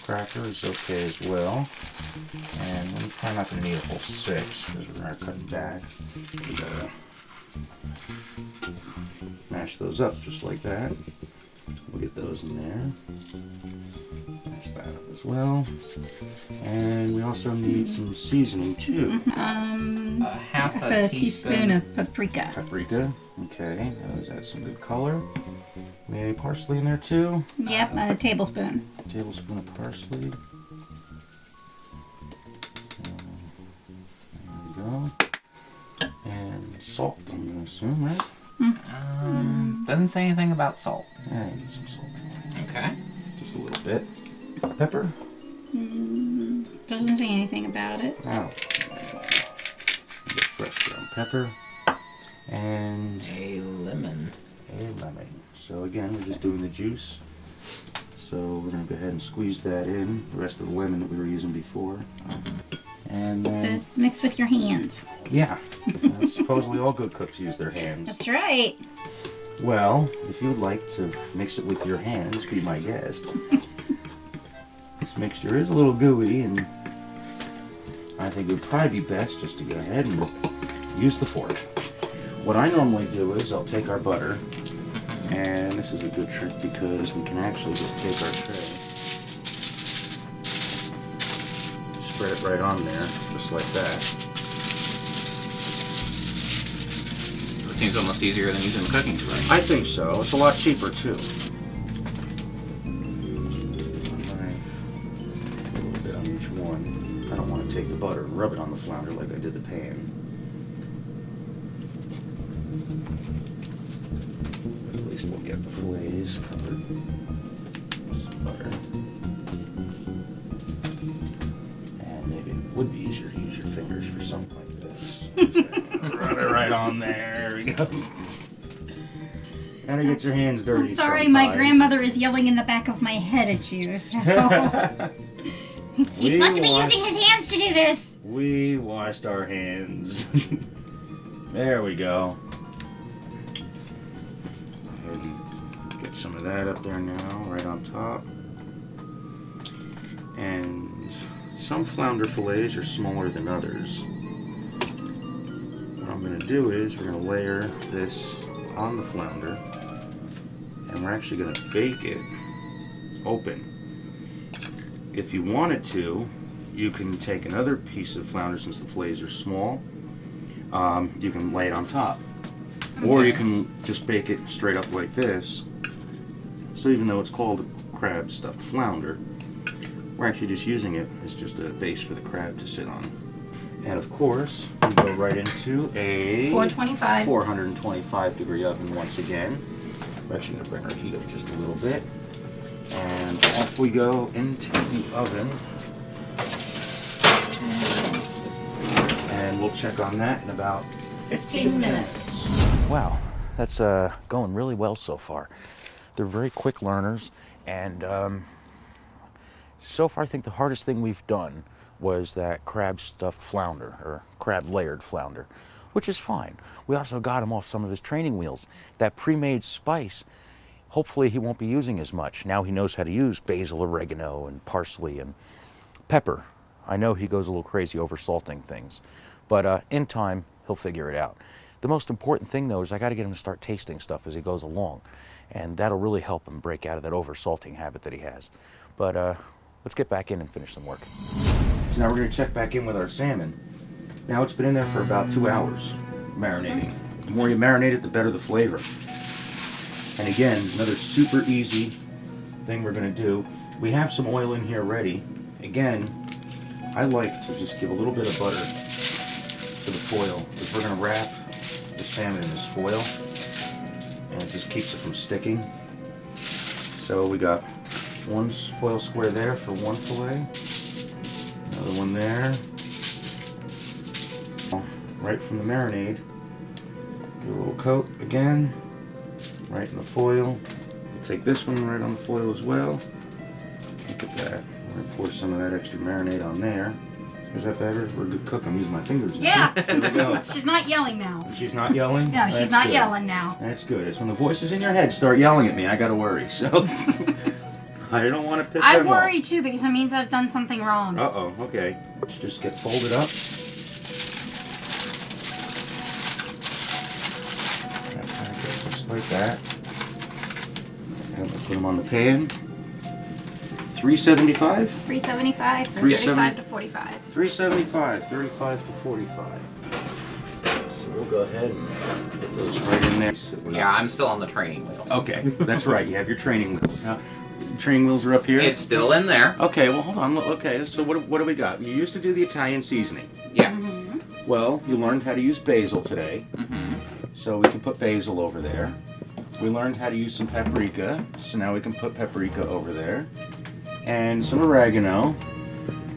cracker is okay as well. And I'm probably not going to need a whole 6 because we're going to cut it back. We gotta mash those up just like that. We'll get those in there. Mash that up as well. And we also need some seasoning too. Half A teaspoon of paprika. Paprika, okay. Does add some good color. Maybe parsley in there too. Yep, a tablespoon. A tablespoon of parsley. There we go. And salt, I'm going to assume, right? Doesn't say anything about salt. Yeah, I need some salt. Okay. Just a little bit. Pepper? Doesn't say anything about it. Oh. Get fresh ground pepper. And A lemon. a lemon. So again, we're just doing the juice. So we're going to go ahead and squeeze that in, the rest of the lemon that we were using before. And then, Just mix with your hands. yeah, supposedly all good cooks use their hands. That's right. Well, if you'd like to mix it with your hands, be my guest. This mixture is a little gooey, and I think it would probably be best just to go ahead and use the fork. What I normally do is I'll take our butter, and this is a good trick because we can actually just take our tray, spread it right on there, just like that. It seems almost easier than using the cooking spray. I think so. It's a lot cheaper too. A little bit on each one. I don't want to take the butter and rub it on the flounder like I did the pan. But at least we'll get the fillets covered with some butter. And maybe it would be easier to use your fingers for something like this. Rub it right on there. There we go. Gotta get your hands dirty. I'm sorry, sometimes. my grandmother is yelling in the back of my head at you. So. He's supposed to be using his hands to do this. We washed our hands. There we go. Go ahead and get some of that up there now, right on top. And some flounder fillets are smaller than others. What I'm going to do is we're going to layer this on the flounder, and we're actually going to bake it open. If you wanted to, you can take another piece of flounder, since the fillets are small. You can lay it on top, or you can just bake it straight up like this. So even though it's called a crab stuffed flounder, we're actually just using it as just a base for the crab to sit on. And of course, we go right into a 425 degree oven once again. We're actually going to bring our heat up just a little bit. And off we go into the oven. And we'll check on that in about 15 minutes. Wow, that's going really well so far. They're very quick learners, and so far I think the hardest thing we've done was that crab stuffed flounder, or crab layered flounder, which is fine. We also got him off some of his training wheels. That pre-made spice, hopefully he won't be using as much. Now he knows how to use basil, oregano, and parsley, and pepper. I know he goes a little crazy over salting things, but in time he'll figure it out. The most important thing though is I got to get him to start tasting stuff as he goes along, and that'll really help him break out of that over salting habit that he has. But let's get back in and finish some work. So now we're going to check back in with our salmon. Now it's been in there for about 2 hours, marinating. The more you marinate it, the better the flavor. And again, another super easy thing we're going to do. We have some oil in here ready. Again, I like to just give a little bit of butter to the foil, because we're going to wrap the salmon in this foil, and it just keeps it from sticking. So we got one foil square there for one fillet. Another one there. Right from the marinade. Do a little coat again. Right in the foil. We'll take this one right on the foil as well. Look at that. We're going to pour some of that extra marinade on there. Is that better? We're a good cook. I'm using my fingers now. Yeah. There we go. She's not yelling now. She's not yelling? No, she's That's not good. yelling now. That's good. It's when the voices in your head start yelling at me, I gotta worry. So I don't want to piss I them worry too, because it means I've done something wrong. Uh-oh, okay. Let's just get folded up. Just like that. And we'll put them on the pan. 375? 375, 375 to 45. 375, 35 to 45. So we'll go ahead and put those right in there. Yeah, I'm still on the training wheels. Okay, that's right. You have your training wheels. Now, training wheels are up here? It's still in there. Okay, well, hold on. Okay, so what do we got? You used to do the Italian seasoning. Yeah. Well, you learned how to use basil today. So we can put basil over there. We learned how to use some paprika. So now we can put paprika over there. And some oregano.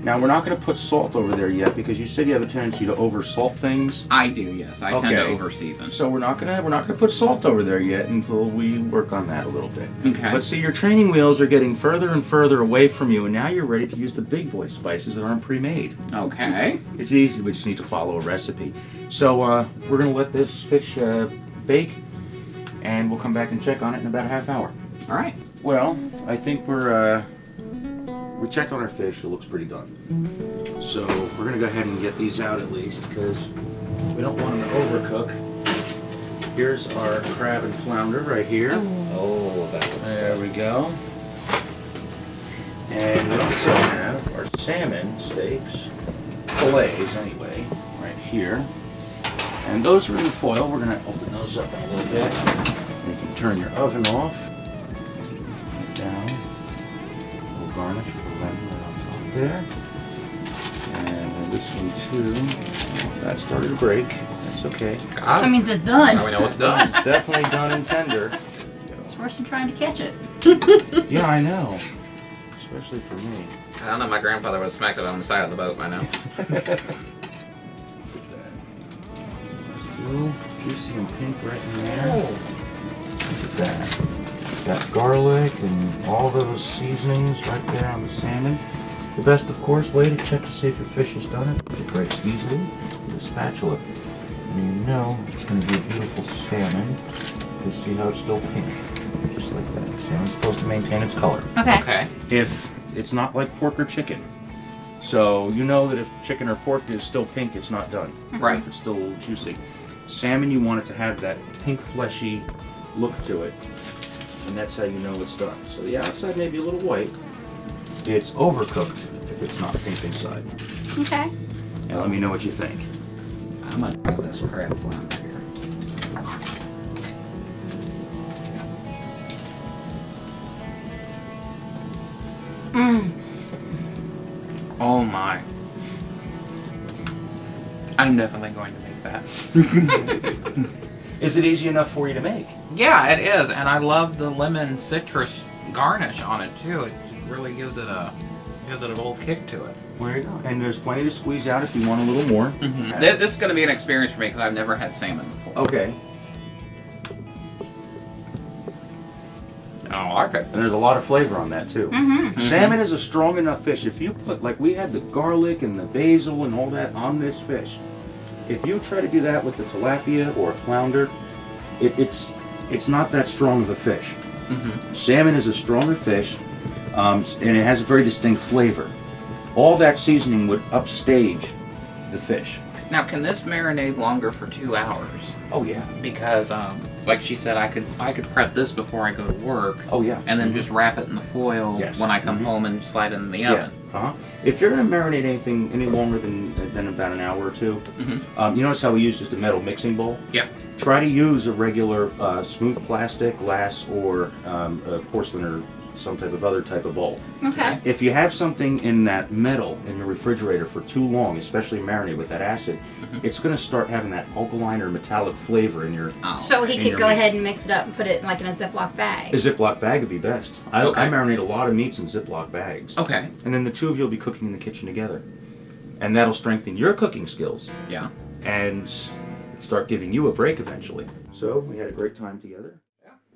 Now we're not going to put salt over there yet, because you said you have a tendency to over salt things. I do, yes. I tend to over season. So we're not gonna put salt over there yet until we work on that a little bit. Okay. But see, your training wheels are getting further and further away from you, and now you're ready to use the big boy spices that aren't pre-made. Okay. It's easy. We just need to follow a recipe. So we're gonna let this fish bake, and we'll come back and check on it in about a half hour. All right. Well, I think we checked on our fish. It looks pretty done. So we're going to go ahead and get these out at least, because we don't want them to overcook. Here's our crab and flounder right here. Oh, that looks There we go. And we also have our salmon steaks, fillets anyway, right here. And those are in the foil. We're going to open those up in a little bit. You can turn your oven off. Down. We'll garnish with a lemon right on top there. And then this one too. That started to break. That's okay. That means it's done. Now we know it's done. It's definitely done and tender. It's worse than trying to catch it. Yeah, I know. Especially for me. I don't know, my grandfather would have smacked it on the side of the boat by now. Still juicy and pink right in there. Look at that. Got garlic and all those seasonings right there on the salmon. The best, of course, way to check to see if your fish is done it breaks easily with a spatula. And you know it's going to be a beautiful salmon. You see how it's still pink, just like that. Salmon's supposed to maintain its color. Okay. If it's not like pork or chicken, so you know that if chicken or pork is still pink, it's not done. Right. If it's still a little juicy. Salmon, you want it to have that pink fleshy look to it, and that's how you know it's done. So the outside may be a little white. It's overcooked if it's not pink inside. Okay. And let me know what you think. I'm gonna try this crab flounder here. Oh my. I'm definitely going to make that. Is it easy enough for you to make? Yeah, it is, and I love the lemon citrus garnish on it too. It really gives it a little kick to it. There you go. And there's plenty to squeeze out if you want a little more. Mm-hmm. This is going to be an experience for me because I've never had salmon before. Okay. I like it. And there's a lot of flavor on that too. Salmon is a strong enough fish. If you put, like we had the garlic and the basil and all that on this fish, if you try to do that with the tilapia or a flounder, it's not that strong of a fish. Salmon is a stronger fish, and it has a very distinct flavor. All that seasoning would upstage the fish. Now, can this marinate longer for 2 hours? Oh yeah. Because, like she said, I could prep this before I go to work. Oh yeah. And then just wrap it in the foil when I come home and slide it in the oven. If you're going to marinate anything any longer than about an hour or two, you notice how we use just a metal mixing bowl? Yeah. Try to use a regular smooth plastic, glass, or porcelain or some type of other type of bowl. Okay. If you have something in that metal in your refrigerator for too long, especially marinated with that acid, it's going to start having that alkaline or metallic flavor in your So he in could your go meat. ahead and mix it up and put it like in a Ziploc bag. A Ziploc bag would be best. I marinate a lot of meats in Ziploc bags. Okay. And then the two of you will be cooking in the kitchen together. And that'll strengthen your cooking skills. Yeah. And start giving you a break eventually. So we had a great time together.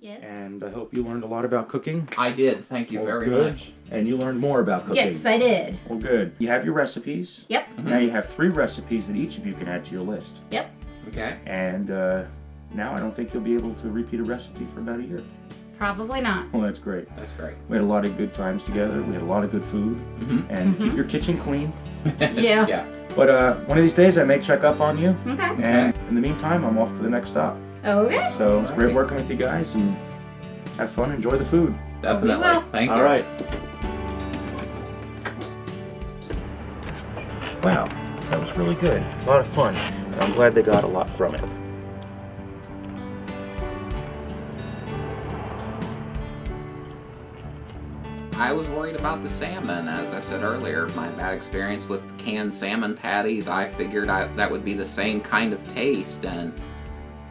Yes. And I hope you learned a lot about cooking. I did. Thank you very much. And you learned more about cooking. Yes, I did. Well, good. You have your recipes. Yep. Now you have 3 recipes that each of you can add to your list. Yep. Okay. And now I don't think you'll be able to repeat a recipe for about a year. Probably not. Well, that's great. That's great. We had a lot of good times together. We had a lot of good food. And keep your kitchen clean. Yeah. Yeah. But one of these days I may check up on you. Okay. And in the meantime, I'm off to the next stop. Okay. So it's great working with you guys, and have fun, enjoy the food. Definitely. will. Thank you. All right. Wow, that was really good. A lot of fun. And I'm glad they got a lot from it. I was worried about the salmon, as I said earlier. My bad experience with canned salmon patties, I figured that would be the same kind of taste, and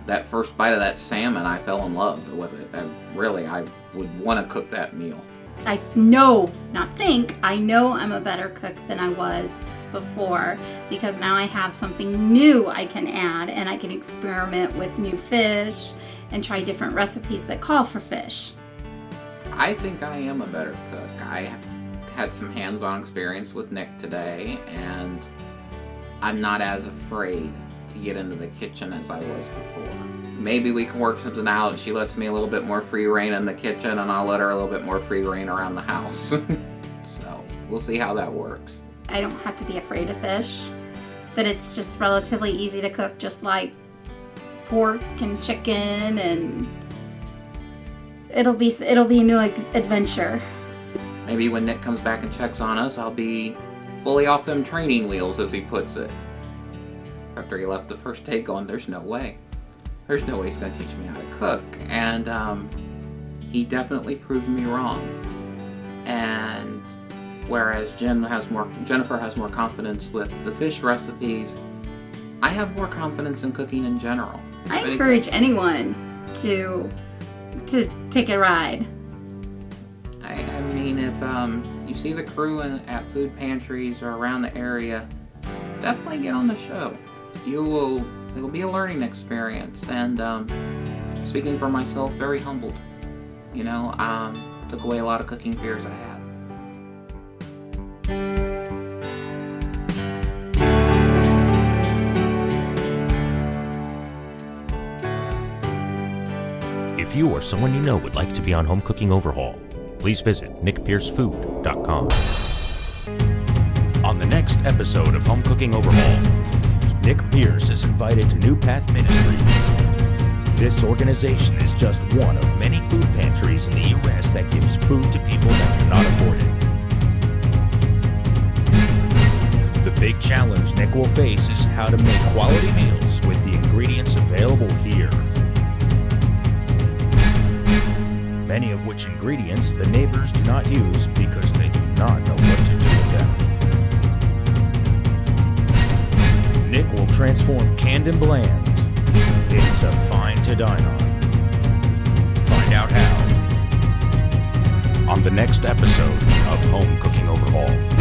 that first bite of that salmon, I fell in love with it. I would want to cook that meal. I know, not think, I know I'm a better cook than I was before because now I have something new I can add and I can experiment with new fish and try different recipes that call for fish. I think I am a better cook. I have had some hands-on experience with Nick today, and I'm not as afraid to get into the kitchen as I was before. Maybe we can work something out. She lets me a little bit more free reign in the kitchen, and I'll let her a little bit more free reign around the house. So we'll see how that works. I don't have to be afraid of fish, that it's just relatively easy to cook, just like pork and chicken, and it'll be a new adventure. Maybe when Nick comes back and checks on us, I'll be fully off them training wheels, as he puts it. After he left the first day going, there's no way he's going to teach me how to cook. And he definitely proved me wrong. And whereas Jennifer has more confidence with the fish recipes, I have more confidence in cooking in general. I encourage anyone to take a ride. I mean, if you see the crew at food pantries or around the area, definitely get on the show. It'll be a learning experience, and speaking for myself, very humbled. You know, took away a lot of cooking fears I had. If you or someone you know would like to be on Home Cooking Overhaul, please visit nickpiercefood.com. On the next episode of Home Cooking Overhaul, Nick Pierce is invited to New Path Ministries. This organization is just one of many food pantries in the U.S. that gives food to people that cannot afford it. The big challenge Nick will face is how to make quality meals with the ingredients available here. Many of which ingredients the neighbors do not use because they do not know what to do with them. Nick will transform canned and bland into fine to dine on. Find out how on the next episode of Home Cooking Overhaul.